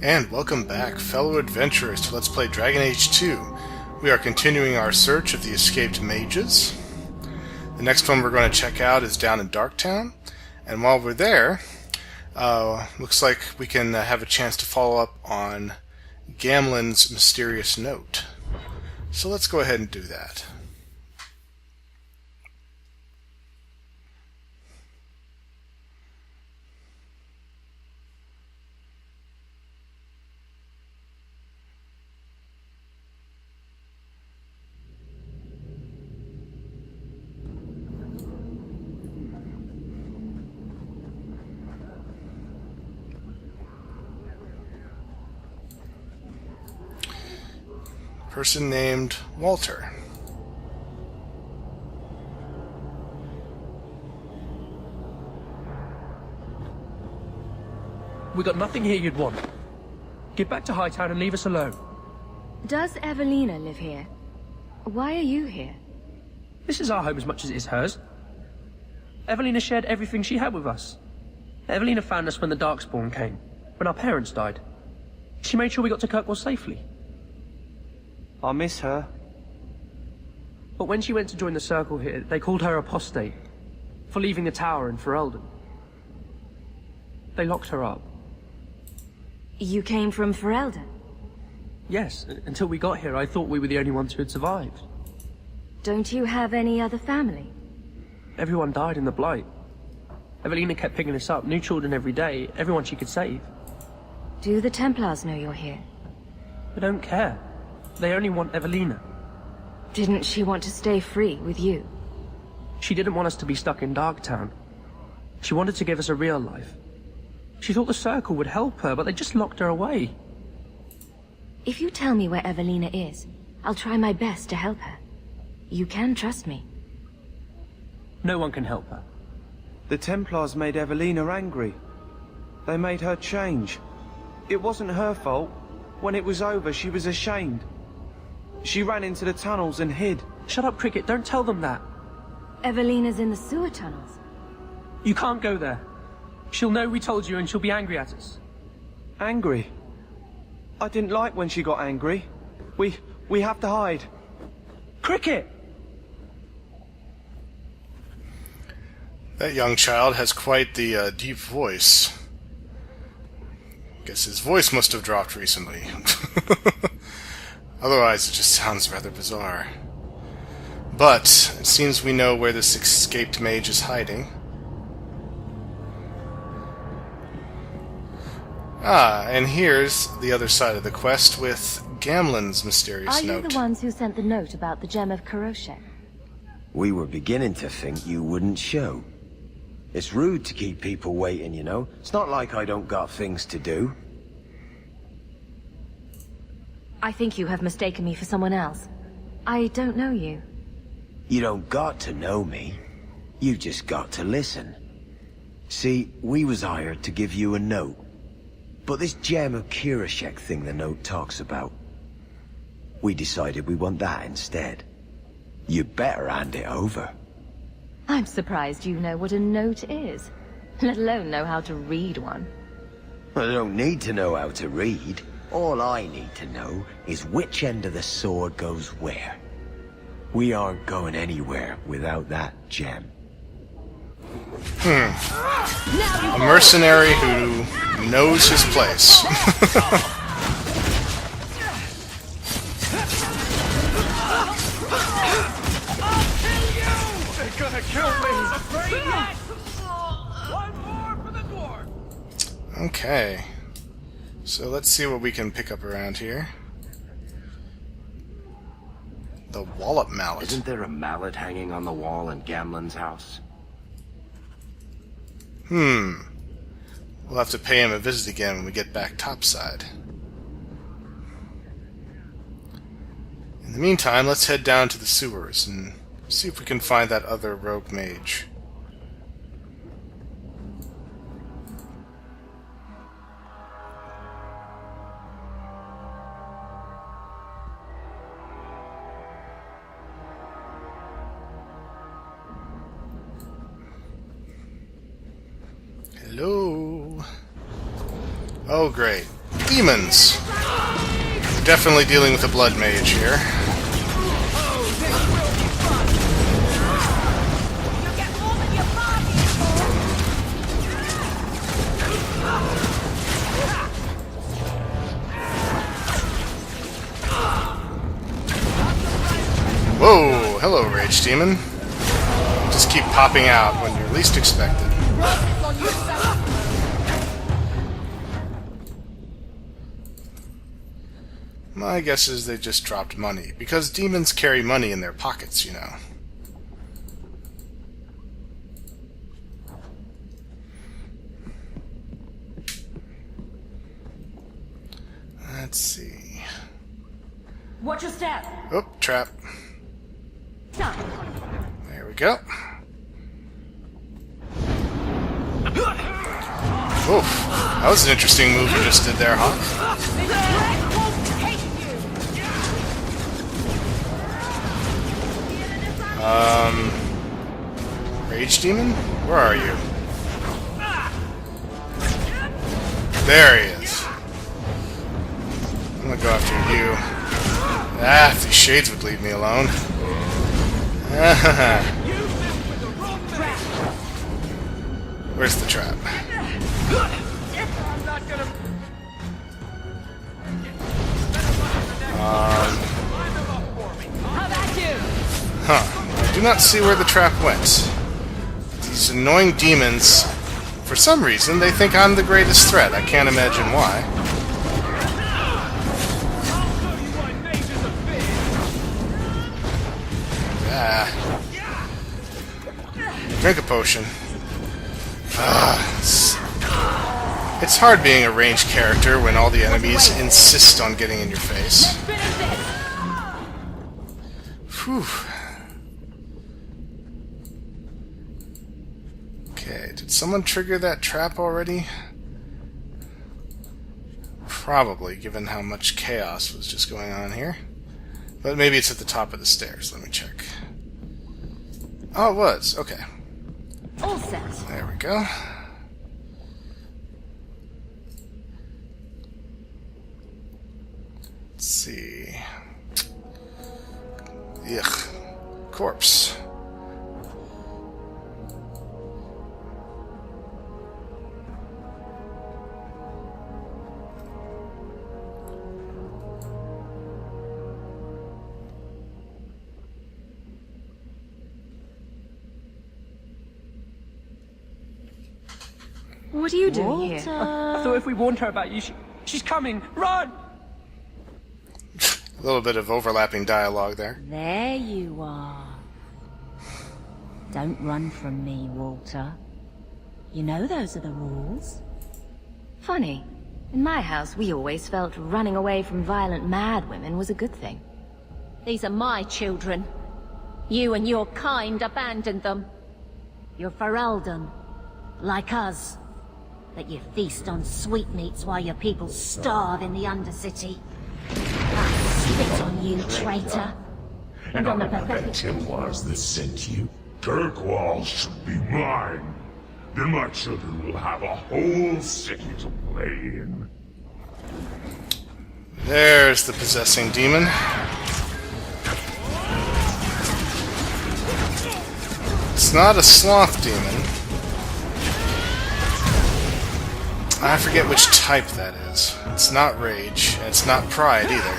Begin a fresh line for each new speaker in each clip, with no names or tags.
And welcome back, fellow adventurers, to Let's Play Dragon Age 2. We are continuing our search of the escaped mages. The next one we're going to check out is down in Darktown. And while we're there, looks like we can have a chance to follow up on Gamlen's mysterious note. So let's go ahead and do that. Person named Walter.
We got nothing here you'd want. Get back to Hightown and leave us alone.
Does Evelina live here? Why are you here?
This is our home as much as it is hers. Evelina shared everything she had with us. Evelina found us when the Darkspawn came, when our parents died. She made sure we got to Kirkwall safely.
I miss her.
But when she went to join the Circle here, they called her apostate for leaving the tower in Ferelden. They locked her up.
You came from Ferelden?
Yes, until we got here I thought we were the only ones who had survived.
Don't you have any other family?
Everyone died in the Blight. Evelina kept picking us up, new children every day, everyone she could save.
Do the Templars know you're here?
They don't care. They only want Evelina.
Didn't she want to stay free with you?
She didn't want us to be stuck in Darktown. She wanted to give us a real life. She thought the Circle would help her, but they just locked her away.
If you tell me where Evelina is, I'll try my best to help her. You can trust me.
No one can help her.
The Templars made Evelina angry. They made her change. It wasn't her fault. When it was over, she was ashamed. She ran into the tunnels and hid.
Shut up, Cricket. Don't tell them that.
Evelina's in the sewer tunnels.
You can't go there. She'll know we told you and she'll be angry at us.
Angry? I didn't like when she got angry. We have to hide.
Cricket!
That young child has quite the deep voice. Guess his voice must have dropped recently. Otherwise, it just sounds rather bizarre. But it seems we know where this escaped mage is hiding. Ah, and here's the other side of the quest with Gamlen's mysterious
note. Are you
note.
the ones who sent the note about the gem of Karoshek?
We were beginning to think you wouldn't show. It's rude to keep people waiting, you know. It's not like I don't got things to do.
I think you have mistaken me for someone else. I don't know you.
You don't got to know me. You just got to listen. See, we was hired to give you a note. But this gem of Karoshek thing the note talks about, we decided we want that instead. You better hand it over.
I'm surprised you know what a note is, let alone know how to read one.
I don't need to know how to read. All I need to know is which end of the sword goes where. We aren't going anywhere without that gem.
A mercenary who knows his place.
They're gonna kill me!
One more for the dwarf!
Okay. So let's see what we can pick up around here. The Wallop Mallet.
Isn't there a mallet hanging on the wall in Gamlen's house?
We'll have to pay him a visit again when we get back topside. In the meantime, let's head down to the sewers and see if we can find that other rogue mage. Hello. Oh, great. demons. We're definitely dealing with a blood mage here. Whoa! Hello, Rage Demon. Just keep popping out when you're least expected. My guess is they just dropped money, because demons carry money in their pockets, you know. Let's see.
Watch your step.
Oh, trap.
Stop.
There we go. Oof. That was an interesting move you just did there, Hawke. Rage Demon? Where are you? There he is. I'm gonna go after you. Ah, if these shades would leave me alone. Where's the trap? Huh. I do not see where the trap went. These annoying demons, for some reason, they think I'm the greatest threat. I can't imagine why. Drink a potion. It's hard being a ranged character when all the enemies insist on getting in your face. Whew. Okay, did someone trigger that trap already? Probably, given how much chaos was just going on here. But maybe it's at the top of the stairs. Let me check. Oh, it was. Okay.
All set.
There we go. Let's see. Ugh. Corpse.
What are you doing here?
I thought if we warned her about you, she's coming. Run!
A little bit of overlapping dialogue there.
There you are. Don't run from me, Walter. You know those are the rules.
Funny. In my house, we always felt running away from violent mad women was a good thing.
These are my children. You and your kind abandoned them. You're Ferelden, like us. That you feast on sweetmeats while your people starve in the Undercity. I spit on you, traitor.
And on the pathetic Templars that sent you. Kirkwall should be mine. Then my children will have a whole city to play in.
There's the possessing demon. It's not a sloth demon. I forget which type that is. It's not rage, and it's not pride either.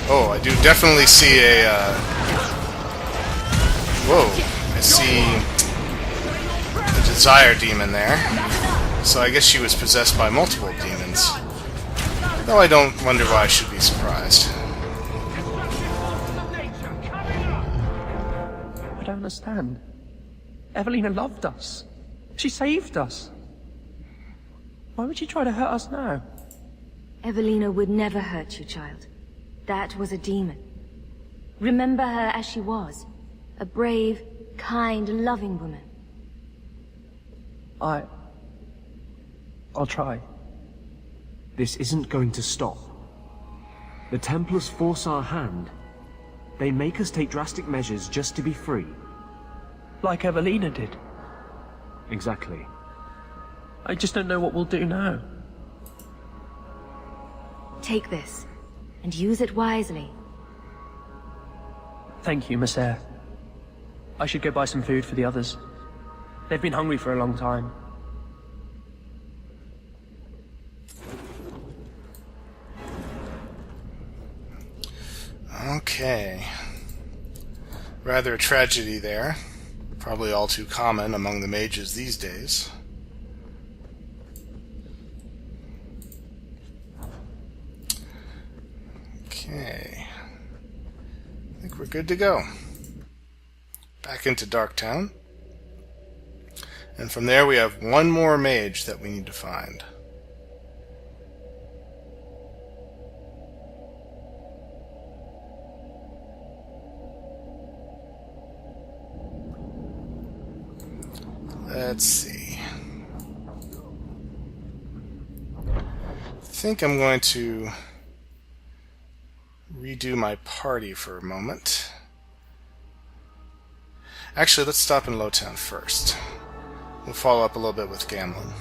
Oh, I do definitely see a, whoa, I see a desire demon there. So I guess she was possessed by multiple demons. Though I don't wonder why I should be surprised.
I don't understand. Evelina loved us. She saved us. Why would she try to hurt us now?
Evelina would never hurt you, child. That was a demon. Remember her as she was. A brave, kind, loving woman.
I'll try. This isn't going to stop. The Templars force our hand. They make us take drastic measures just to be free.
Like Evelina did.
exactly?
I just don't know what we'll do now.
Take this, and use it wisely.
Thank you, Miss Eyre. I should go buy some food for the others. They've been hungry for a long time.
Okay. Rather a tragedy there. Probably all too common among the mages these days. Okay. I think we're good to go. Back into Darktown. And from there we have one more mage that we need to find. Let's see. I think I'm going to redo my party for a moment. Actually, let's stop in Lowtown first. We'll follow up a little bit with Gamlin.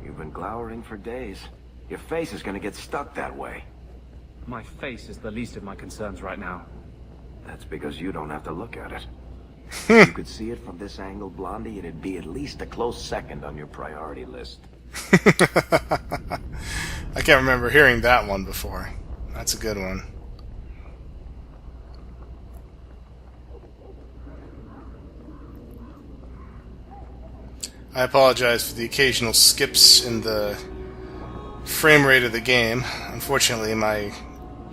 You've been glowering for days. Your face is gonna get stuck that way.
My face is the least of my concerns right now.
That's because you don't have to look at it. If you could see it from this angle, Blondie, it'd be at least a close second on your priority list.
I can't remember hearing that one before. That's a good one. I apologize for the occasional skips in the frame rate of the game. Unfortunately, my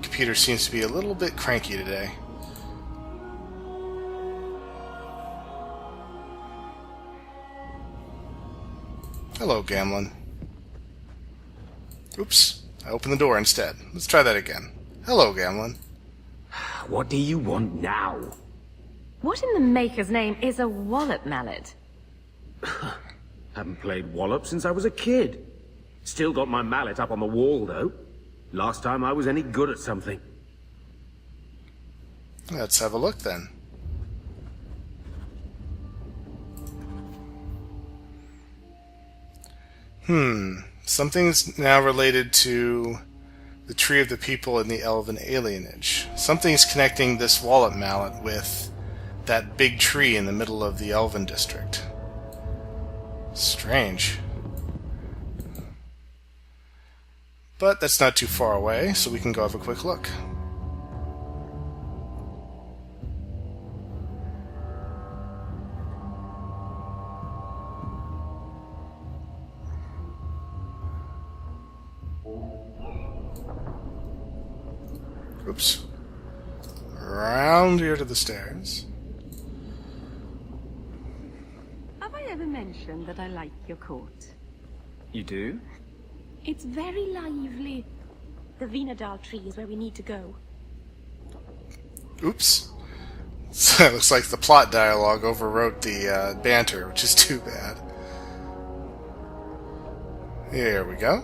computer seems to be a little bit cranky today. Hello, Gamlin. Oops, I opened the door instead. Let's try that again. Hello, Gamlin.
What do you want now?
What in the maker's name is a wallop mallet?
Haven't played Wallop since I was a kid. Still got my mallet up on the wall, though. Last time I was any good at something.
Let's have a look, then. Something's now related to the Tree of the People in the Elven alienage. Something's connecting this wallop mallet with that big tree in the middle of the Elven district. Strange. But that's not too far away, so we can go have a quick look. Oops. Round here to the stairs.
Have I ever mentioned that I like your coat?
You do?
It's very lively. The Vinadal tree is where we need to go.
Oops. So it looks like the plot dialogue overwrote the banter, which is too bad. Here we go.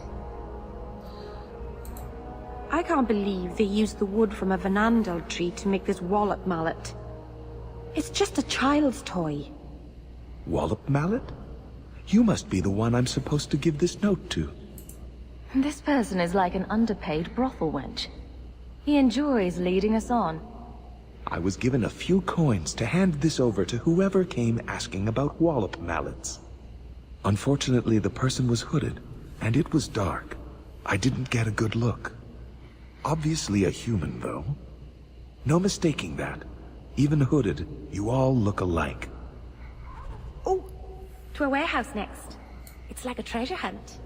I can't believe they used the wood from a Vinandal tree to make this wallop mallet. It's just a child's toy.
Wallop mallet? You must be the one I'm supposed to give this note to.
This person is like an underpaid brothel wench. He enjoys leading us on.
I was given a few coins to hand this over to whoever came asking about wallop mallets. Unfortunately, the person was hooded, and it was dark. I didn't get a good look. Obviously a human, though. No mistaking that. Even hooded, you all look alike.
Oh, to a warehouse next. It's like a treasure hunt.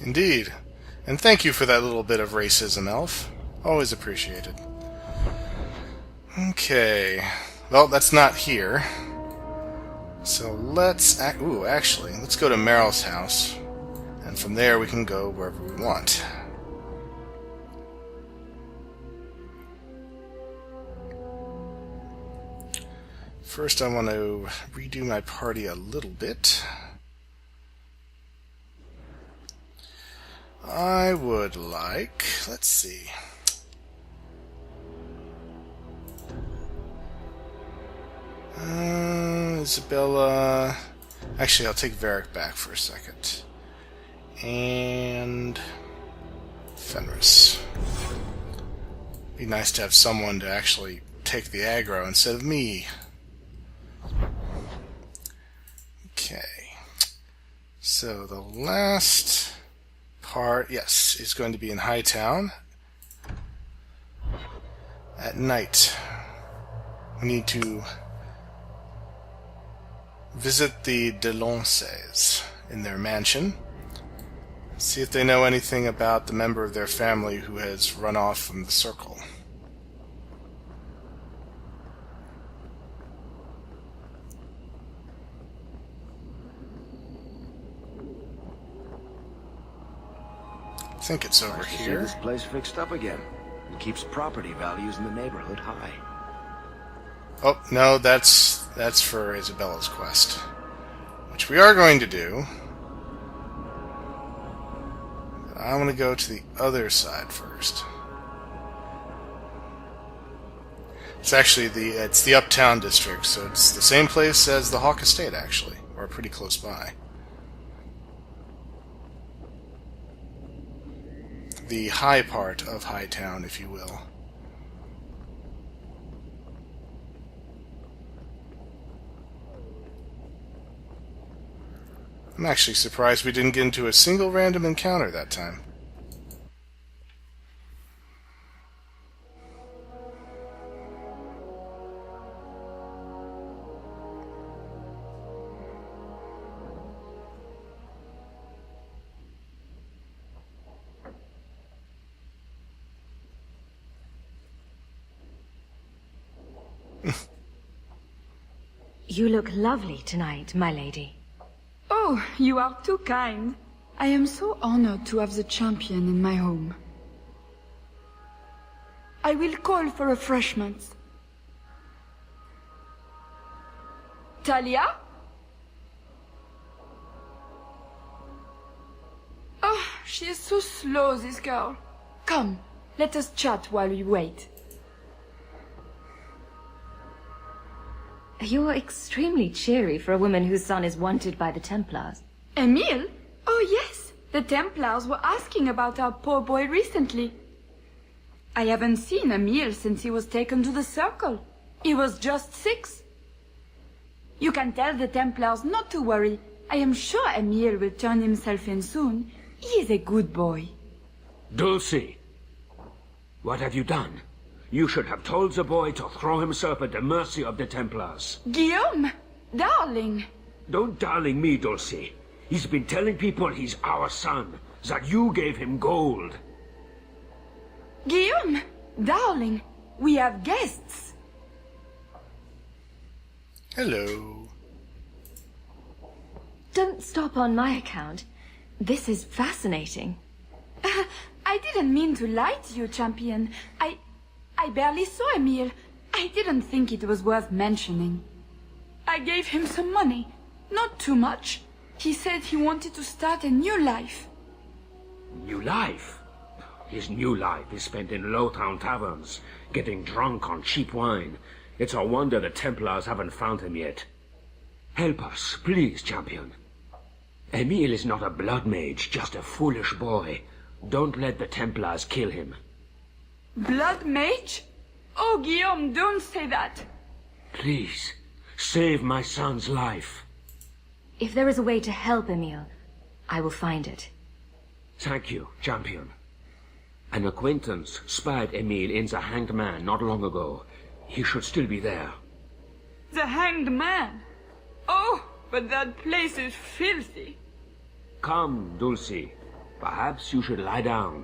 Indeed. And thank you for that little bit of racism, Elf. Always appreciated. Okay. Well, that's not here. So let's... actually, let's go to Meryl's house. And from there we can go wherever we want. First, I want to redo my party a little bit. I would like, let's see. Isabella. Actually, I'll take Varric back for a second. And Fenris. Be nice to have someone to actually take the aggro instead of me. Okay. So the last part, yes, is going to be in Hightown at night. We need to visit the Delances in their mansion. See if they know anything about the member of their family who has run off from the circle. I think it's over
Nice to see
here.
this place fixed up again. It keeps property values in the neighborhood high.
Oh, no, that's for Isabella's quest, which we are going to do. But I want to go to the other side first. It's actually it's the Uptown district, so it's the same place as the Hawke estate, actually, or pretty close by. The high part of Hightown, if you will. I'm actually surprised we didn't get into a single random encounter that time.
You look lovely tonight, my lady.
Oh, you are too kind. I am so honored to have the champion in my home. I will call for refreshments. Talia? Oh, she is so slow, this girl. Come, let us chat while we wait.
You're extremely cheery for a woman whose son is wanted by the Templars.
Emile? Oh yes, the Templars were asking about our poor boy recently. I haven't seen Emile since he was taken to the Circle. He was just 6. You can tell the Templars not to worry. I am sure Emile will turn himself in soon. He is a good boy.
Dulcie, what have you done? You should have told the boy to throw himself at the mercy of the Templars.
Guillaume, darling.
Don't darling me, Dulcie. He's been telling people he's our son, that you gave him gold.
Guillaume, darling, we have guests.
Hello.
Don't stop on my account. This is fascinating.
I didn't mean to lie to you, champion. I barely saw Emile. I didn't think it was worth mentioning. I gave him some money. Not too much. He said he wanted to start a new life.
New life? His new life is spent in low-town taverns, getting drunk on cheap wine. It's a wonder the Templars haven't found him yet. Help us, please, champion. Emile is not a blood mage, just a foolish boy. Don't let the Templars kill him.
Blood mage? Oh, Guillaume, don't say that.
Please, save my son's life.
If there is a way to help Emile, I will find it.
Thank you, champion. An acquaintance spied Emile in the Hanged Man not long ago. He should still be there.
The Hanged Man? Oh, but that place is filthy.
Come, Dulcie. Perhaps you should lie down.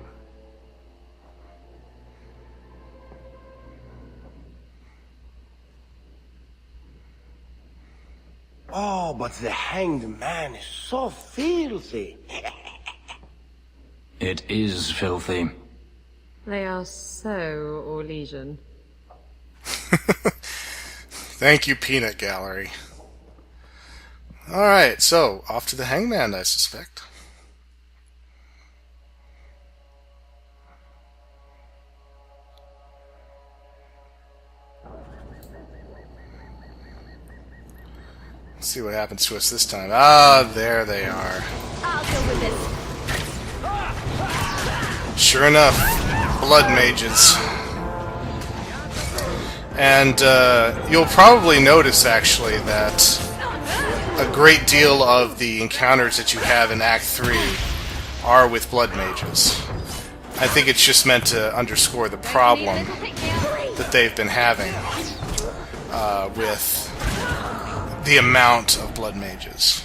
Oh, but the Hanged Man is so filthy.
It is filthy.
They are so Orlesian.
Thank you, Peanut Gallery. Alright, so, off to the hangman, I suspect. Let's see what happens to us this time. Ah, there they are.
I'll deal with this.
Sure enough, blood mages. And you'll probably notice, actually, that a great deal of the encounters that you have in Act 3 are with blood mages. I think it's just meant to underscore the problem that they've been having with the amount of blood mages.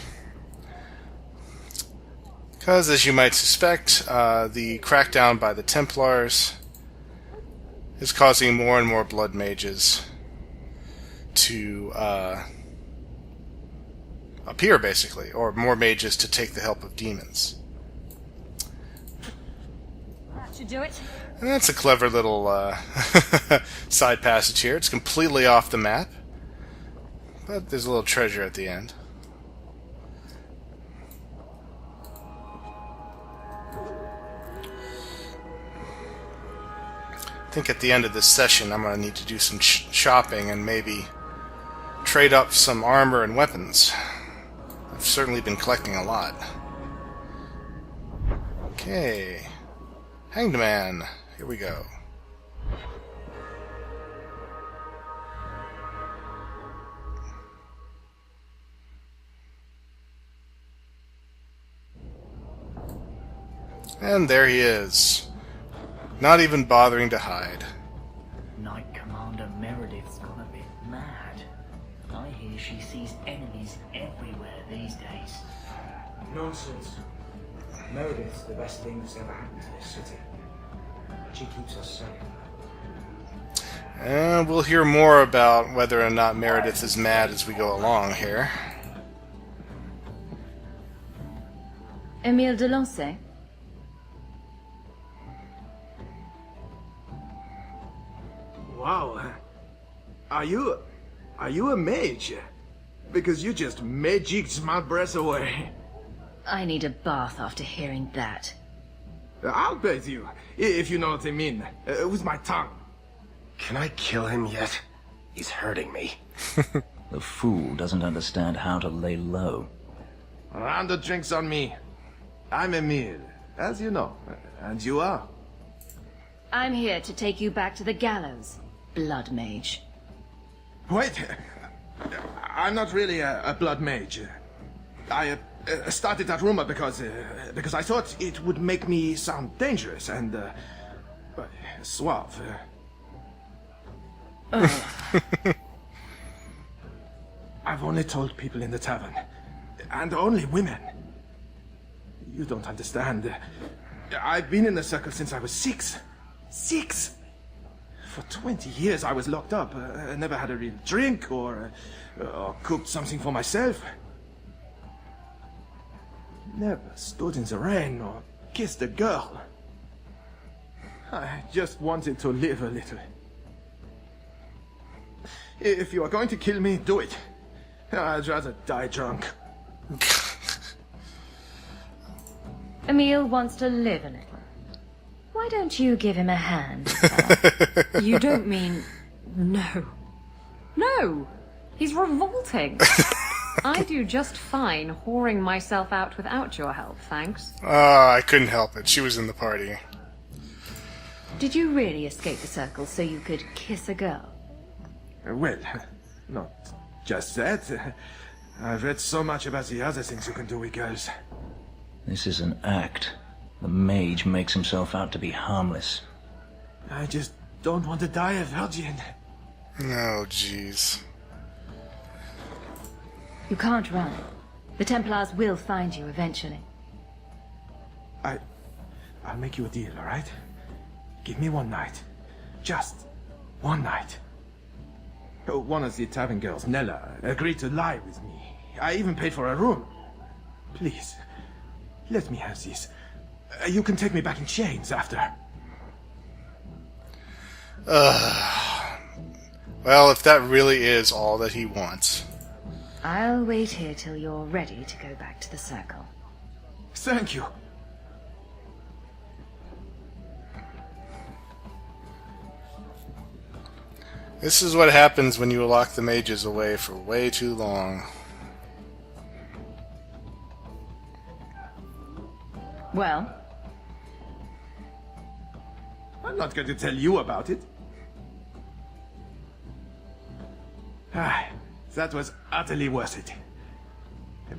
Because, as you might suspect, the crackdown by the Templars is causing more and more blood mages to appear, basically, or more mages to take the help of demons.
That should do it.
And that's a clever little side passage here. It's completely off the map, but there's a little treasure at the end. I think at the end of this session I'm going to need to do some shopping and maybe trade up some armor and weapons. I've certainly been collecting a lot. Okay. Hanged Man. Here we go. And there he is. Not even bothering to hide.
Knight Commander Meredith's gone a bit mad. I hear she sees enemies everywhere these days.
Nonsense. Meredith's the best thing that's ever happened to this city. She keeps us safe.
And we'll hear more about whether or not Meredith is mad as we go along here.
Emile de Lancey?
Wow. Are you a mage? Because you just magicked my breath away.
I need a bath after hearing that.
I'll bathe you, if you know what I mean. With my tongue.
Can I kill him yet? He's hurting me.
The fool doesn't understand how to lay low.
A round of drinks on me. I'm Emile, as you know. And you are?
I'm here to take you back to the gallows, blood mage.
Wait. I'm not really a blood mage. I started that rumor because I thought it would make me sound dangerous and suave. I've only told people in the tavern, and only women. You don't understand. I've been in the circle since I was 6. 6! For 20 years I was locked up. I never had a real drink or cooked something for myself. Never stood in the rain or kissed a girl. I just wanted to live a little. If you are going to kill me, do it. I'd rather die drunk.
Emile wants to live a little. Why don't you give him a hand?
You don't mean... No. No! He's revolting. I do just fine whoring myself out without your help, thanks.
I couldn't help it. She was in the party.
Did you really escape the circle so you could kiss a girl?
Well, not just that. I've read so much about the other things you can do with girls.
This is an act. The mage makes himself out to be harmless.
I just don't want to die a virgin.
Oh, jeez.
You can't run. The Templars will find you eventually.
I'll make you a deal, alright? Give me one night. Just one night. One of the tavern girls, Nella, agreed to lie with me. I even paid for a room. Please, let me have this. You can take me back in chains after.
Well, if that really is all that he wants.
I'll wait here till you're ready to go back to the circle.
Thank you.
This is what happens when you lock the mages away for way too long.
Well?
I'm not going to tell you about it. Ah, that was utterly worth it.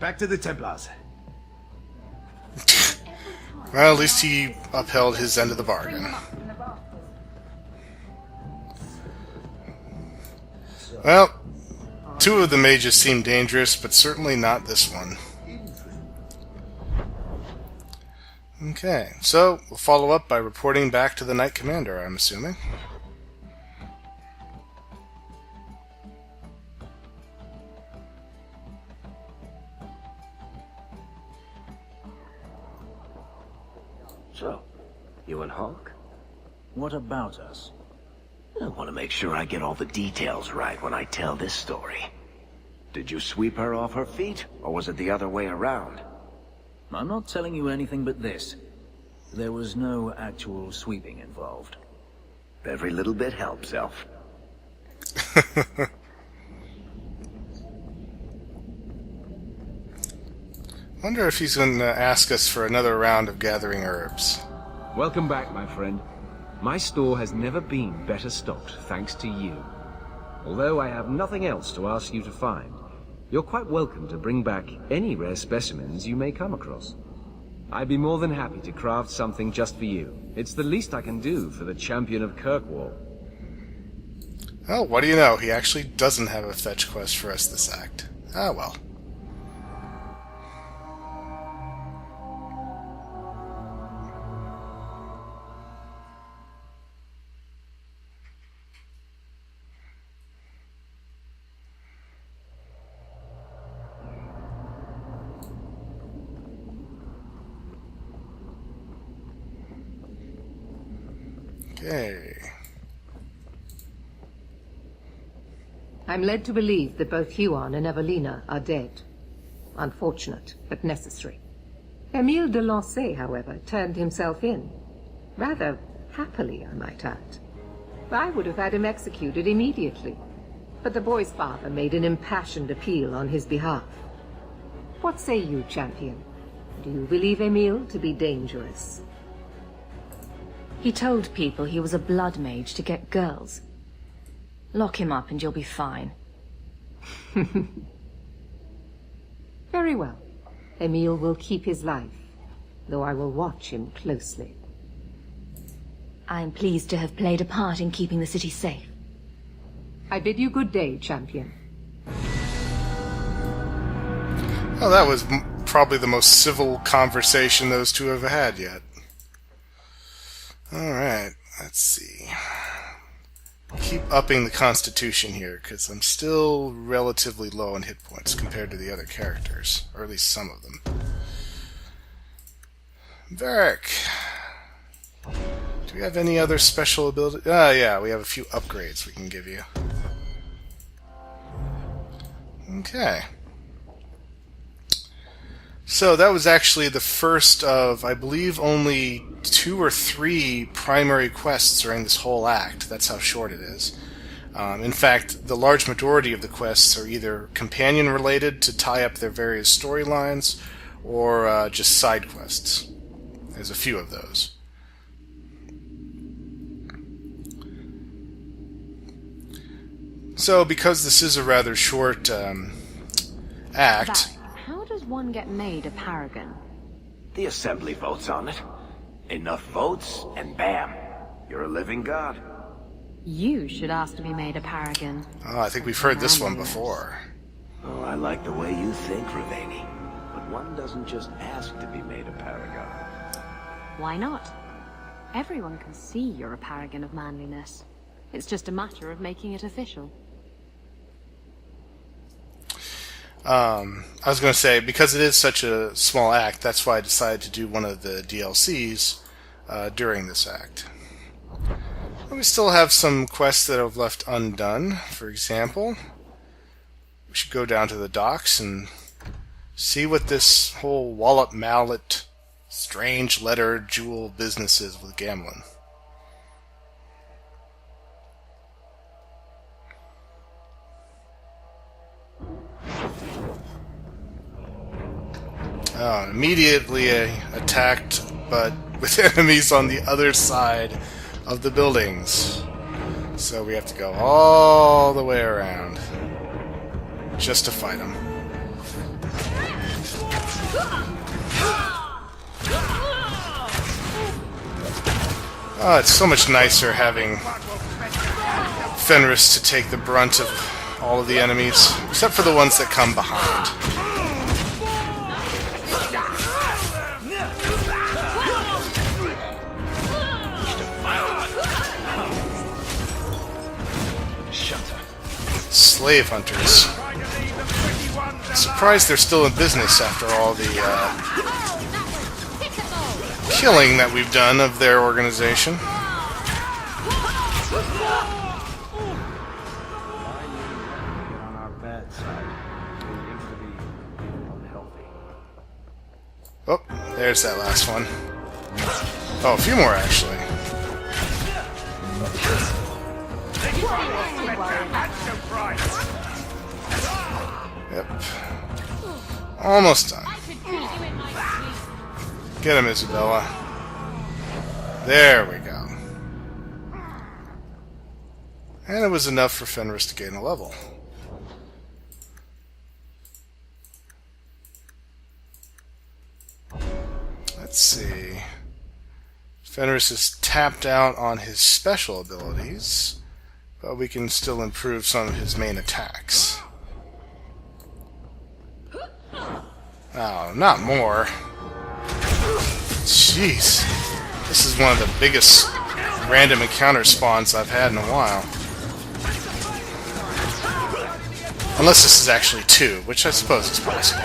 Back to the Templars.
Well, at least he upheld his end of the bargain. Well, two of the mages seem dangerous, but certainly not this one. Okay, so we'll follow up by reporting back to the Knight Commander, I'm assuming.
So, you and Hawke?
What about us?
I want to make sure I get all the details right when I tell this story. Did you sweep her off her feet, or was it the other way around?
I'm not telling you anything but this. There was no actual sweeping involved.
Every little bit helps, Elf.
Wonder if he's going to ask us for another round of gathering herbs.
Welcome back, my friend. My store has never been better stocked, thanks to you. Although I have nothing else to ask you to find, you're quite welcome to bring back any rare specimens you may come across. I'd be more than happy to craft something just for you. It's the least I can do for the champion of Kirkwall.
Oh, what do you know? He actually doesn't have a fetch quest for us this act. Ah, well. Okay.
I'm led to believe that both Huon and Evelina are dead. Unfortunate, but necessary. Emile de Lancey, however, turned himself in. Rather happily, I might add. I would have had him executed immediately, but the boy's father made an impassioned appeal on his behalf. What say you, champion? Do you believe Emile to be dangerous?
He told people he was a blood mage to get girls. Lock him up and you'll be fine.
Very well. Emile will keep his life, though I will watch him closely.
I'm pleased to have played a part in keeping the city safe.
I bid you good day, champion.
Well, that was probably the most civil conversation those two have had yet. Alright, let's see. Keep upping the constitution here, because I'm still relatively low on hit points compared to the other characters, or at least some of them. Varric. Do we have any other special ability? Ah, yeah, we have a few upgrades we can give you. Okay. So that was actually the first of, I believe, only 2 or 3 primary quests during this whole act. That's how short it is. In fact, the large majority of the quests are either companion-related to tie up their various storylines, or just side quests. There's a few of those. So, because this is a rather short act...
How does one get made a paragon?
The assembly votes on it. Enough votes, and bam, you're a living god.
You should ask to be made a paragon.
Oh, I think we've heard this one before.
Oh, I like the way you think, Ravani. But one doesn't just ask to be made a paragon.
Why not? Everyone can see you're a paragon of manliness. It's just a matter of making it official.
I was going to say, because it is such a small act, that's why I decided to do one of the DLCs during this act. We still have some quests that have left undone. For example, we should go down to the docks and see what this whole Wallop Mallet strange letter jewel business is with Gamlin. Immediately attacked, but with enemies on the other side of the buildings. So we have to go all the way around just to fight them. Oh, it's so much nicer having Fenris to take the brunt of all of the enemies, except for the ones that come behind. Slave hunters. Surprised they're still in business after all the killing that we've done of their organization. Oh, there's that last one. Oh, a few more actually. Yep. Almost done. Get him, Isabella. There we go. And it was enough for Fenris to gain a level. Let's see. Fenris is tapped out on his special abilities, but we can still improve some of his main attacks. Oh, not more. Jeez. This is one of the biggest random encounter spawns I've had in a while. Unless this is actually 2, which I suppose is possible.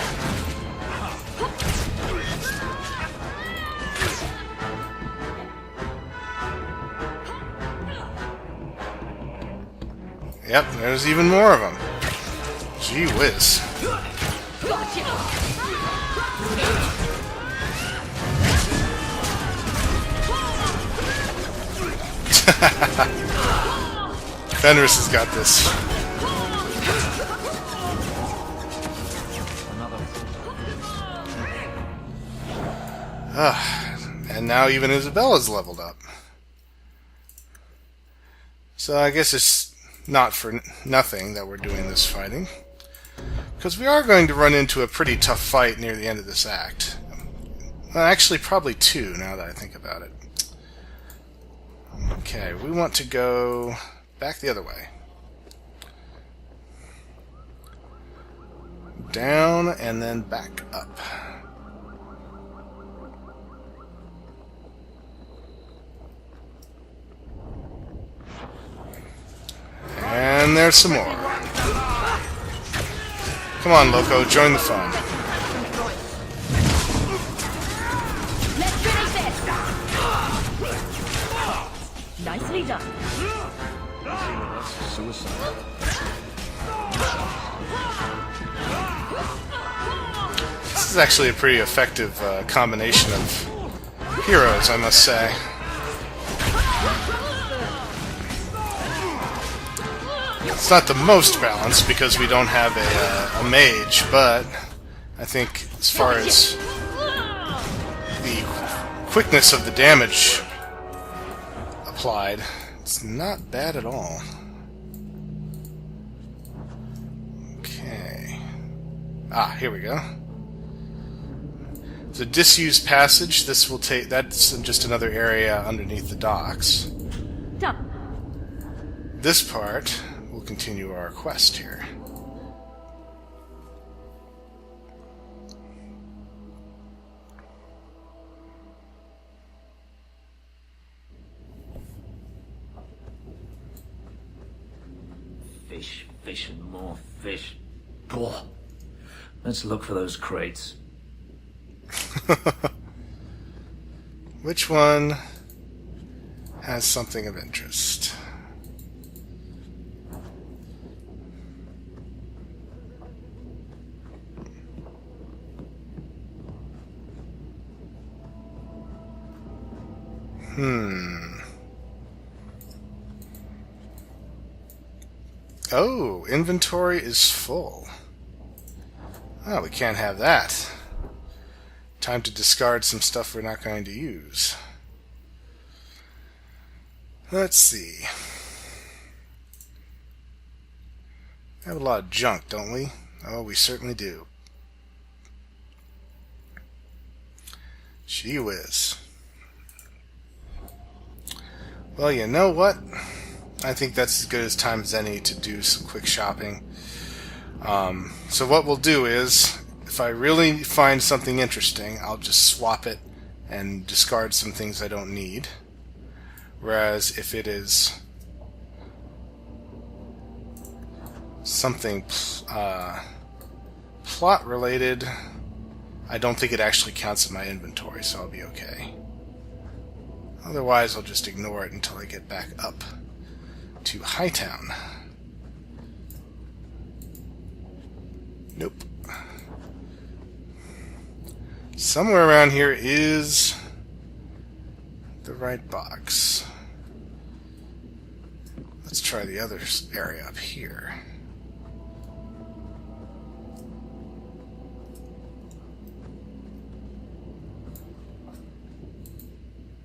Yep, there's even more of them. Gee whiz. Fenris has got this. And now even Isabella's leveled up. So I guess it's not for nothing that we're doing this fighting, because we are going to run into a pretty tough fight near the end of this act. Well, actually, probably 2, now that I think about it. Okay, we want to go back the other way. Down and then back up. And there's some more. Come on, Loco, join the fun.
Let's finish this! Nicely done.
This is actually a pretty effective combination of heroes, I must say. It's not the most balanced because we don't have a mage, but I think as far as the quickness of the damage applied, it's not bad at all. Okay. Ah, here we go. It's a disused passage. This will take. That's just another area underneath the docks.
Done.
This part will continue our quest here.
Fish, fish, and more fish. Boah. Let's look for those crates.
Which one has something of interest. Oh, inventory is full. Oh, we can't have that. Time to discard some stuff we're not going to use. Let's see. We have a lot of junk, don't we? Oh, we certainly do. Gee whiz. Well, you know what? I think that's as good as time as any to do some quick shopping. So what we'll do is, if I really find something interesting, I'll just swap it and discard some things I don't need. Whereas if it is something plot related, I don't think it actually counts in my inventory, so I'll be okay. Otherwise, I'll just ignore it until I get back up to Hightown. Nope. Somewhere around here is the right box. Let's try the other area up here.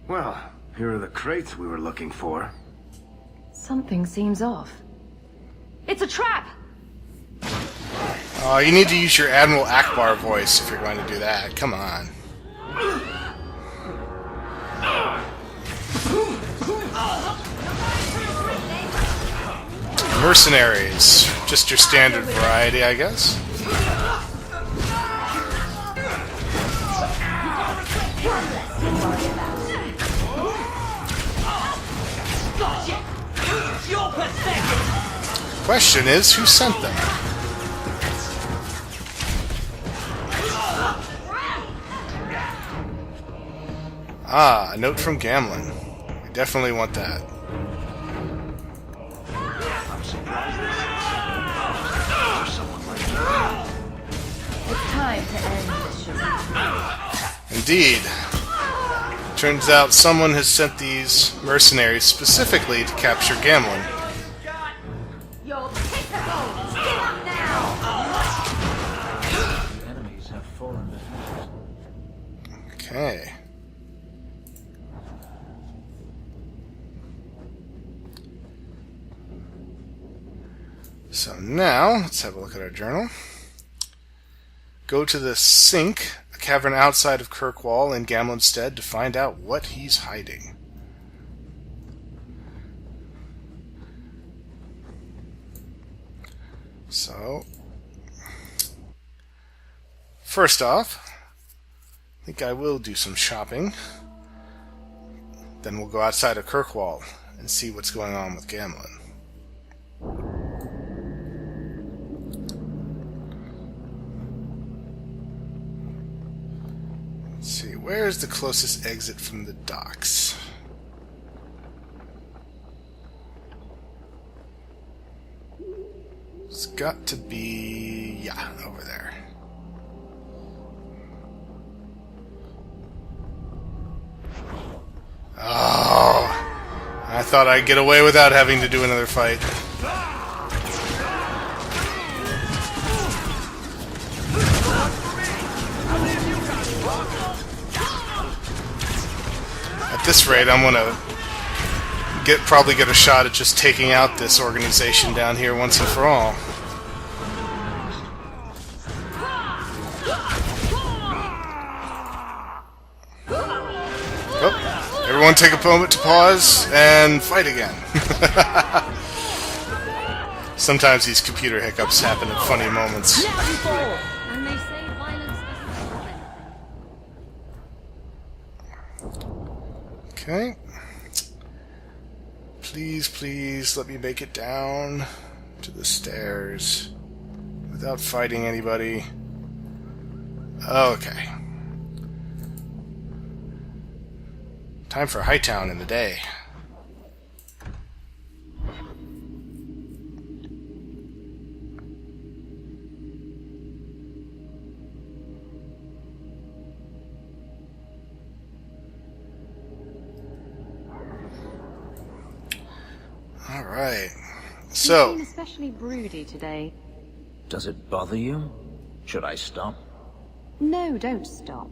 Well, here are the crates we were looking for.
Something seems off. It's a trap!
You need to use your Admiral Akbar voice if you're going to do that. Come on. Mercenaries. Just your standard variety, I guess. Question is, who sent them? Ah, a note from Gamlin. We definitely want that.
It's time to end this charade.
Indeed. Turns out someone has sent these mercenaries specifically to capture Gamlin.
You're pitiful! Get up now!
The enemies have fallen behind.
Okay. So now, let's have a look at our journal. Go to the Sink, a cavern outside of Kirkwall in Gamlin's stead, to find out what he's hiding. So, first off, I think I will do some shopping. Then we'll go outside of Kirkwall and see what's going on with Gamlin. Let's see, where's the closest exit from the docks? It's got to be, yeah, over there. Oh, I thought I'd get away without having to do another fight. At this rate, I'm gonna probably get a shot at just taking out this organization down here once and for all. Oh, everyone take a moment to pause and fight again. Sometimes these computer hiccups happen at funny moments.
And they say violence doesn't solve anything.
Okay. Please, please, let me make it down to the stairs without fighting anybody. Okay. Time for Hightown in the day. Alright.
You
So,
seem especially broody today.
Does it bother you? Should I stop?
No, don't stop.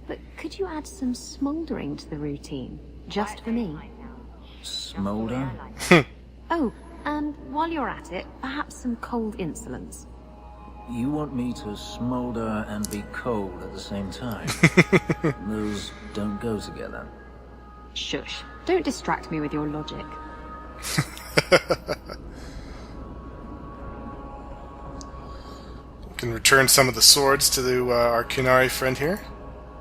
But could you add some smouldering to the routine? Just for me?
Smolder?
Oh, and while you're at it, perhaps some cold insolence.
You want me to smolder and be cold at the same time? Those don't go together.
Shush. Don't distract me with your logic.
we can return some of the swords to our Kunari friend here.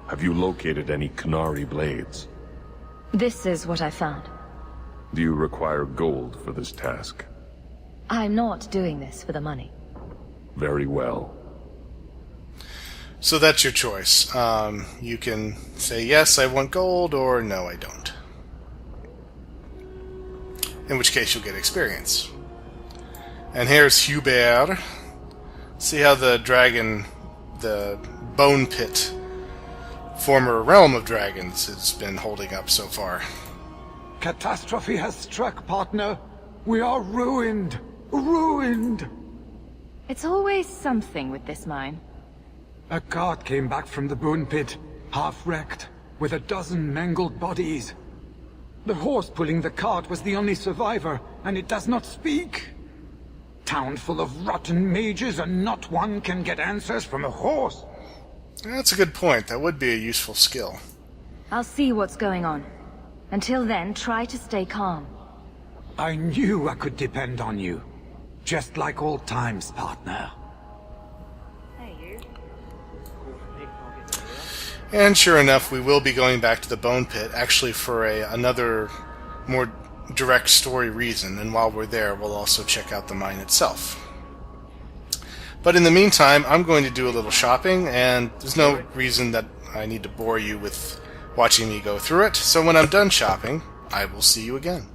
Have you located any Kunari blades?
This is what I found.
Do you require gold for this task?
I'm not doing this for the money.
Very well.
So that's your choice. You can say, yes, I want gold, or no, I don't. In which case you'll get experience. And here's Hubert. See how the dragon, the bone pit, former realm of dragons, has been holding up so far.
Catastrophe has struck, partner. We are ruined. Ruined.
It's always something with this mine.
A cart came back from the bone pit, half wrecked, with a dozen mangled bodies. The horse pulling the cart was the only survivor, and it does not speak. Town full of rotten mages, and not one can get answers from a horse.
That's a good point. That would be a useful skill.
I'll see what's going on. Until then, try to stay calm.
I knew I could depend on you. Just like old times, partner.
And sure enough, we will be going back to the bone pit, actually for another more direct story reason, and while we're there, we'll also check out the mine itself. But in the meantime, I'm going to do a little shopping, and there's no reason that I need to bore you with watching me go through it, so when I'm done shopping, I will see you again.